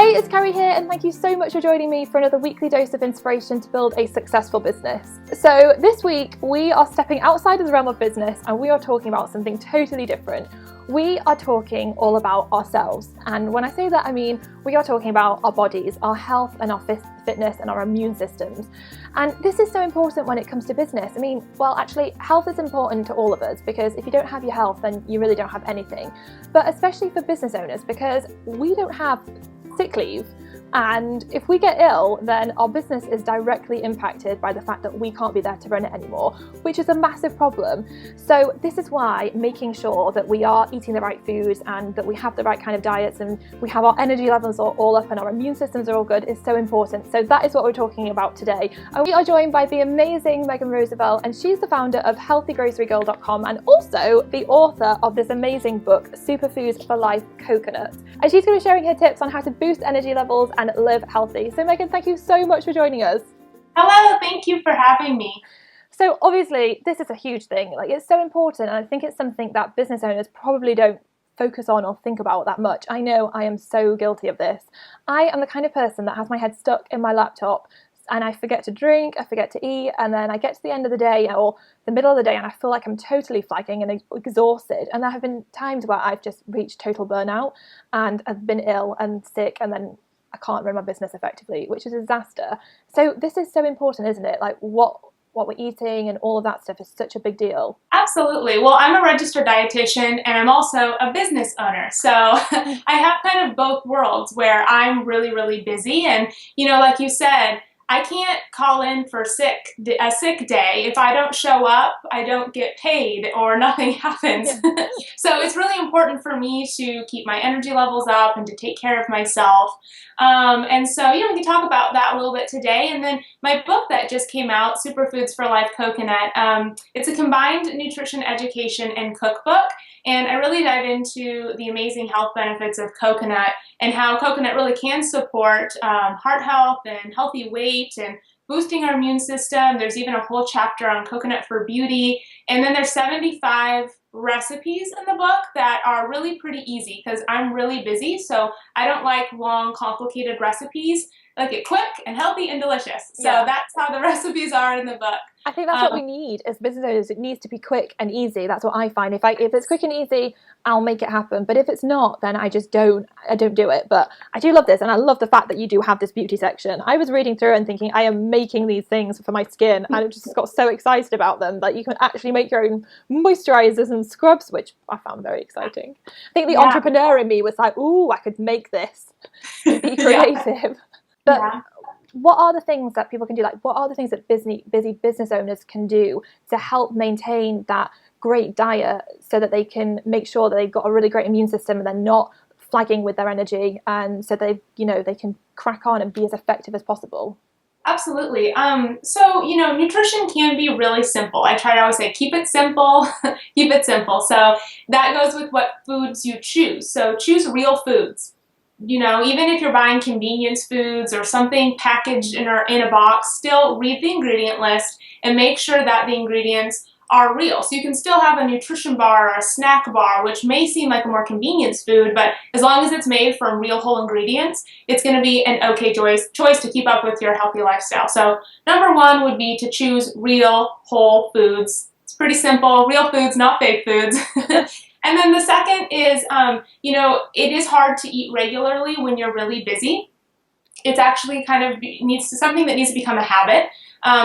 Hey, it's Carrie here, and thank you so much for joining me for another weekly dose of inspiration to build a successful business. So this week we are stepping outside of the realm of business and we are talking about something totally different. We are talking all about ourselves, and when I say that I mean we are talking about our bodies, our health and our fitness and our immune systems. And this is so important when it comes to business. I mean, well, actually health is important to all of us, because if you don't have your health then you really don't have anything, but especially for business owners, because we don't have sick leave, and if we get ill then our business is directly impacted by the fact that we can't be there to run it anymore, which is a massive problem. So this is why making sure that we are eating the right foods and that we have the right kind of diets and we have our energy levels all up and our immune systems are all good is so important. So that is what we're talking about today, and we are joined by the amazing Megan Roosevelt, and she's the founder of healthygrocerygirl.com and also the author of this amazing book Superfoods for Life Coconut, and she's going to be sharing her tips on how to boost energy levels and live healthy. So Megan, thank you so much for joining us. Hello, thank you for having me. So obviously this is a huge thing, like it's so important, and I think it's something that business owners probably don't focus on or think about that much. I know I am so guilty of this. I am the kind of person that has my head stuck in my laptop and I forget to drink, I forget to eat, and then I get to the end of the day or the middle of the day and I feel like I'm totally flagging and exhausted. And there have been times where I've just reached total burnout and I've been ill and sick, and then I can't run my business effectively, which is a disaster. So this is so important, isn't it? Like what we're eating and all of that stuff is such a big deal. Absolutely. Well, I'm a registered dietitian and I'm also a business owner. So I have kind of both worlds where I'm really, really busy. And, like you said, I can't call in for a sick day. If I don't show up, I don't get paid or nothing happens. Yeah. So it's really important for me to keep my energy levels up and to take care of myself. And so, we can talk about that a little bit today. And then my book that just came out, Superfoods for Life Coconut, it's a combined nutrition education and cookbook. And I really dive into the amazing health benefits of coconut and how coconut really can support heart health and healthy weight and boosting our immune system. There's even a whole chapter on coconut for beauty. And then there's 75 recipes in the book that are really pretty easy because I'm really busy. So I don't like long, complicated recipes. I like it quick and healthy and delicious. So that's how the recipes are in the book. I think that's what we need as business owners. It needs to be quick and easy. That's what I find. If it's quick and easy, I'll make it happen. But if it's not, then I don't do it. But I do love this, and I love the fact that you do have this beauty section. I was reading through and thinking, I am making these things for my skin, and I just got so excited about them that you can actually make your own moisturizers and scrubs, which I found very exciting. I think the entrepreneur in me was like, ooh, I could make this and be creative. But what are the things that people can do? Like, what are the things that busy business owners can do to help maintain that great diet so that they can make sure that they've got a really great immune system and they're not flagging with their energy, and so they can crack on and be as effective as possible? Absolutely. So, nutrition can be really simple. I try to always say, keep it simple, keep it simple. So that goes with what foods you choose. So choose real foods. Even if you're buying convenience foods or something packaged in a box, still read the ingredient list and make sure that the ingredients are real. So you can still have a nutrition bar or a snack bar, which may seem like a more convenience food, but as long as it's made from real whole ingredients, it's going to be an okay choice to keep up with your healthy lifestyle. So number one would be to choose real whole foods. It's pretty simple. Real foods, not fake foods. And then the second is, it is hard to eat regularly when you're really busy. It's actually kind of something that needs to become a habit.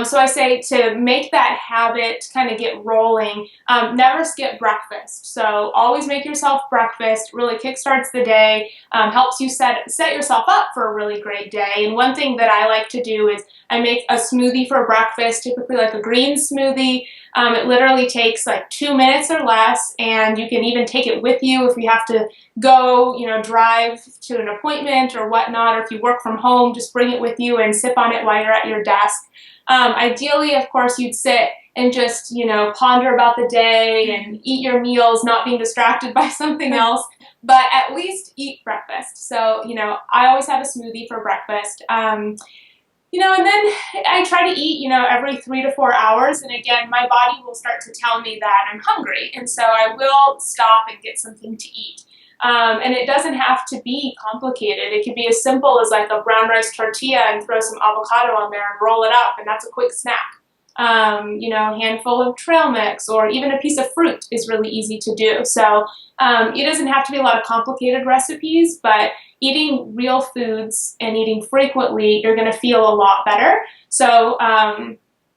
So I say to make that habit kind of get rolling, never skip breakfast. So always make yourself breakfast, really kickstarts the day, helps you set yourself up for a really great day. And one thing that I like to do is I make a smoothie for breakfast, typically like a green smoothie. It literally takes like 2 minutes or less, and you can even take it with you if you have to go, drive to an appointment or whatnot, or if you work from home, just bring it with you and sip on it while you're at your desk. Ideally, of course, you'd sit and just, ponder about the day and eat your meals, not being distracted by something else, but at least eat breakfast. So, I always have a smoothie for breakfast. And then I try to eat, every 3 to 4 hours. And again, my body will start to tell me that I'm hungry. And so I will stop and get something to eat. And it doesn't have to be complicated. It could be as simple as like a brown rice tortilla and throw some avocado on there and roll it up, and that's a quick snack. Handful of trail mix or even a piece of fruit is really easy to do. So it doesn't have to be a lot of complicated recipes, but eating real foods and eating frequently, you're going to feel a lot better. So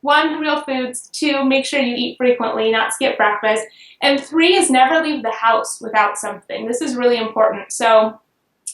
one, real foods. Two, make sure you eat frequently, not skip breakfast. And three is never leave the house without something. This is really important. So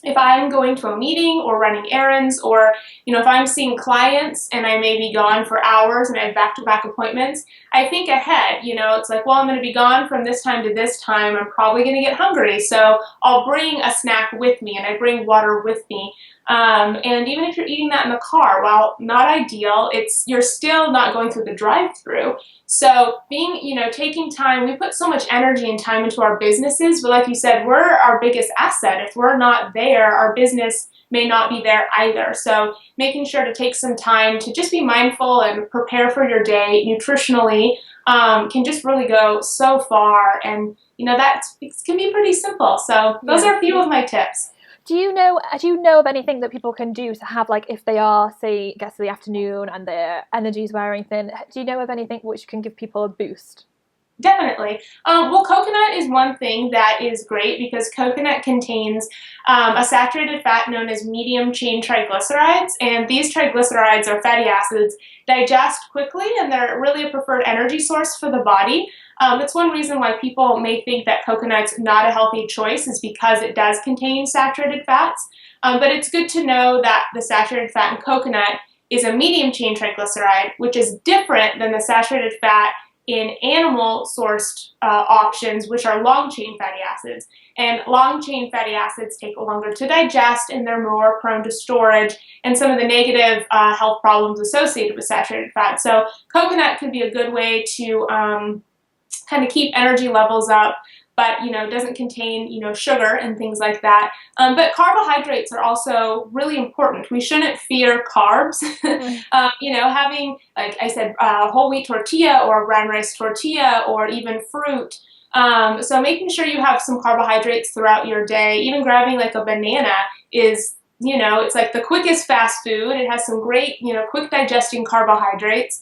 if I'm going to a meeting or running errands, or if I'm seeing clients and I may be gone for hours and I have back-to-back appointments, I think ahead. It's like, well, I'm going to be gone from this time to this time. I'm probably going to get hungry, so I'll bring a snack with me, and I bring water with me. And even if you're eating that in the car, while not ideal, you're still not going through the drive-through. So taking time, we put so much energy and time into our businesses, but like you said, we're our biggest asset. If we're not there, our business may not be there either. So making sure to take some time to just be mindful and prepare for your day nutritionally can just really go so far. And that can be pretty simple. So those are a few of my tips. Do you know of anything that people can do to have, like, if they are, say, it gets to the afternoon and their energy's wearing thin, do you know of anything which can give people a boost? Definitely. Well, coconut is one thing that is great because coconut contains a saturated fat known as medium chain triglycerides, and these triglycerides or fatty acids digest quickly, and they're really a preferred energy source for the body. It's one reason why people may think that coconut's not a healthy choice is because it does contain saturated fats. But it's good to know that the saturated fat in coconut is a medium chain triglyceride, which is different than the saturated fat in animal-sourced options, which are long-chain fatty acids. And long-chain fatty acids take longer to digest, and they're more prone to storage and some of the negative health problems associated with saturated fat. So coconut could be a good way to kind of keep energy levels up, but doesn't contain sugar and things like that. But carbohydrates are also really important. We shouldn't fear carbs. Having, like I said, a whole wheat tortilla or a brown rice tortilla or even fruit. So making sure you have some carbohydrates throughout your day. Even grabbing like a banana is it's like the quickest fast food. It has some great quick digesting carbohydrates.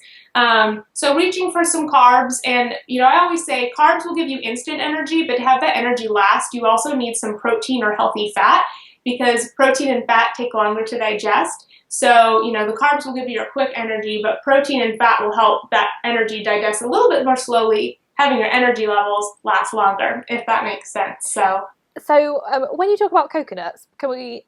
So reaching for some carbs, and I always say carbs will give you instant energy, but to have that energy last, you also need some protein or healthy fat, because protein and fat take longer to digest. So the carbs will give you your quick energy, but protein and fat will help that energy digest a little bit more slowly, having your energy levels last longer, if that makes sense. So when you talk about coconuts, can we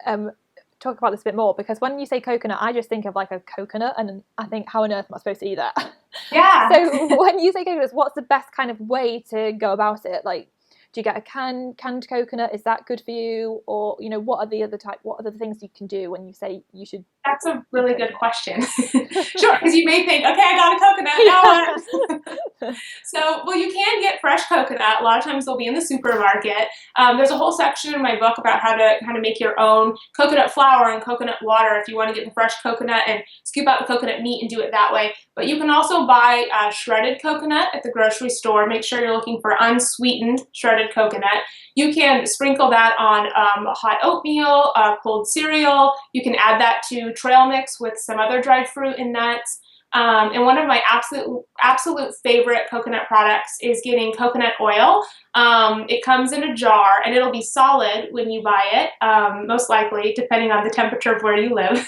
talk about this a bit more? Because when you say coconut, I just think of like a coconut, and I think, how on earth am I supposed to eat that? Yeah. So when you say coconuts, what's the best kind of way to go about it? Like, do you get a canned coconut? Is that good for you? Or, what are the things you can do when you say you should? That's a really good question. Sure, because you may think, okay, I got a coconut, now what? So, you can get fresh coconut. A lot of times they'll be in the supermarket. There's a whole section in my book about how to make your own coconut flour and coconut water if you want to get the fresh coconut and scoop out the coconut meat and do it that way. But you can also buy shredded coconut at the grocery store. Make sure you're looking for unsweetened shredded coconut. You can sprinkle that on hot oatmeal, cold cereal. You can add that to trail mix with some other dried fruit and nuts. And one of my absolute favorite coconut products is getting coconut oil. It comes in a jar, and it'll be solid when you buy it, most likely, depending on the temperature of where you live.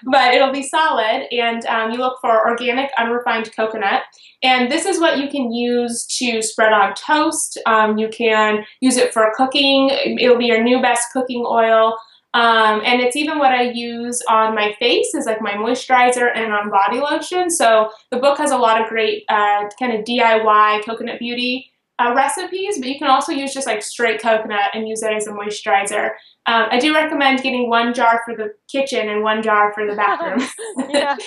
But it'll be solid, and you look for organic, unrefined coconut. And this is what you can use to spread on toast. You can use it for cooking. It'll be your new best cooking oil. And it's even what I use on my face as like my moisturizer and on body lotion. So the book has a lot of great kind of DIY coconut beauty recipes, but you can also use just like straight coconut and use it as a moisturizer. I do recommend getting one jar for the kitchen and one jar for the bathroom. Yeah.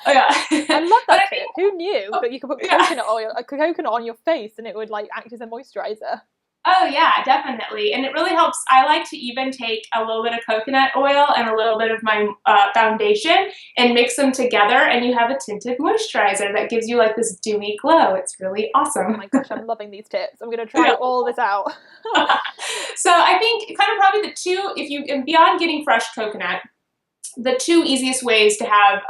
Oh, yeah. I love that tip. Who knew that you could put coconut on your face and it would like act as a moisturizer? Oh yeah, definitely. And it really helps. I like to even take a little bit of coconut oil and a little bit of my foundation and mix them together, and you have a tinted moisturizer that gives you like this dewy glow. It's really awesome. Oh my gosh, I'm loving these tips. I'm going to try all this out. So I think kind of probably the two, if you, and beyond getting fresh coconut, the two easiest ways to have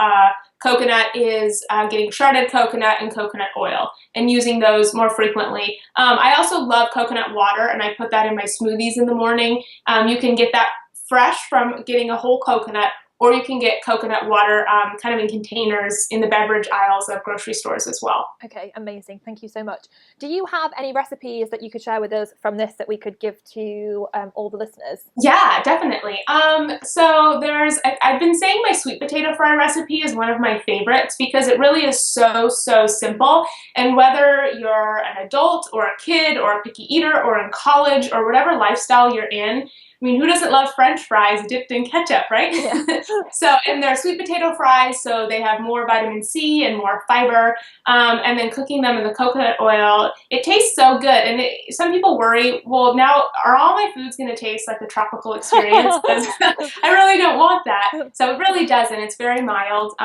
coconut is getting shredded coconut and coconut oil and using those more frequently. I also love coconut water, and I put that in my smoothies in the morning. You can get that fresh from getting a whole coconut, or you can get coconut water kind of in containers in the beverage aisles of grocery stores as well. Okay, amazing. Thank you so much. Do you have any recipes that you could share with us from this that we could give to all the listeners? Yeah, definitely. So I've been saying my sweet potato fry recipe is one of my favorites because it really is so simple. And whether you're an adult or a kid or a picky eater or in college or whatever lifestyle you're in, I mean, who doesn't love French fries dipped in ketchup, right? Yeah. And they're sweet potato fries, so they have more vitamin C and more fiber. And then cooking them in the coconut oil, it tastes so good. And some people worry, well, now are all my foods going to taste like a tropical experience? I really don't want that. So it really doesn't. It's very mild.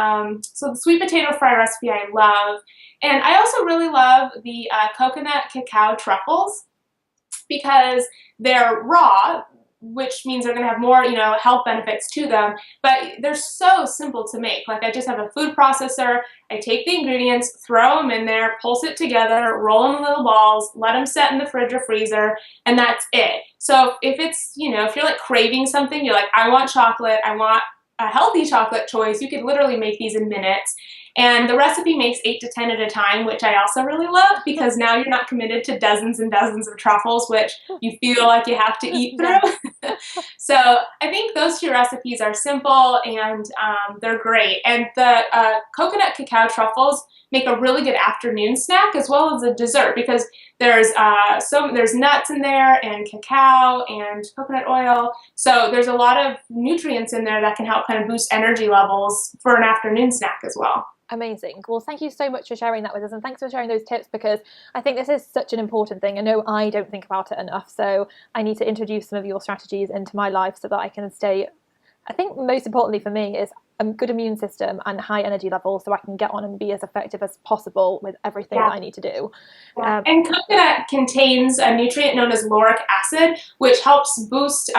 So the sweet potato fry recipe I love. And I also really love the coconut cacao truffles because they're raw, which means they're going to have more, health benefits to them, but they're so simple to make. Like I just have a food processor, I take the ingredients, throw them in there, pulse it together, roll them in little balls, let them set in the fridge or freezer, and that's it. So if it's, if you're like craving something, you're like, I want chocolate, I want a healthy chocolate choice, you could literally make these in minutes. And the recipe makes 8 to 10 at a time, which I also really love because now you're not committed to dozens and dozens of truffles, which you feel like you have to eat through. So I think those two recipes are simple and they're great. And the coconut cacao truffles make a really good afternoon snack as well as a dessert because there's nuts in there and cacao and coconut oil. So there's a lot of nutrients in there that can help kind of boost energy levels for an afternoon snack as well. Amazing. Well, thank you so much for sharing that with us, and thanks for sharing those tips because I think this is such an important thing. I know I don't think about it enough, so I need to introduce some of your strategies into my life so that I can stay, I think most importantly for me is a good immune system and high energy levels so I can get on and be as effective as possible with everything that I need to do. Yeah. And coconut contains a nutrient known as lauric acid, which helps boost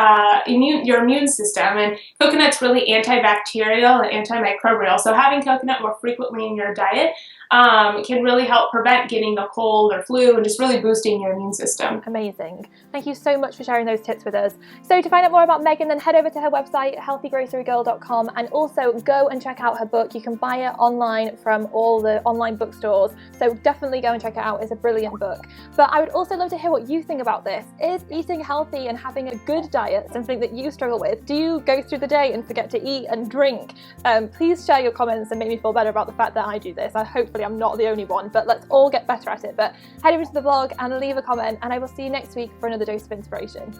your immune system. And coconut's really antibacterial and antimicrobial. So having coconut more frequently in your diet can really help prevent getting the cold or flu and just really boosting your immune system. Amazing. Thank you so much for sharing those tips with us. So to find out more about Megan, then head over to her website, healthygrocerygirl.com, and also go and check out her book. You can buy it online from all the online bookstores. So definitely go and check it out. It's a brilliant book. But I would also love to hear what you think about this. Is eating healthy and having a good diet something that you struggle with? Do you go through the day and forget to eat and drink? Please share your comments and make me feel better about the fact that I do this. Hopefully I'm not the only one, but let's all get better at it. But head over to the blog and leave a comment, and I will see you next week for another dose of inspiration.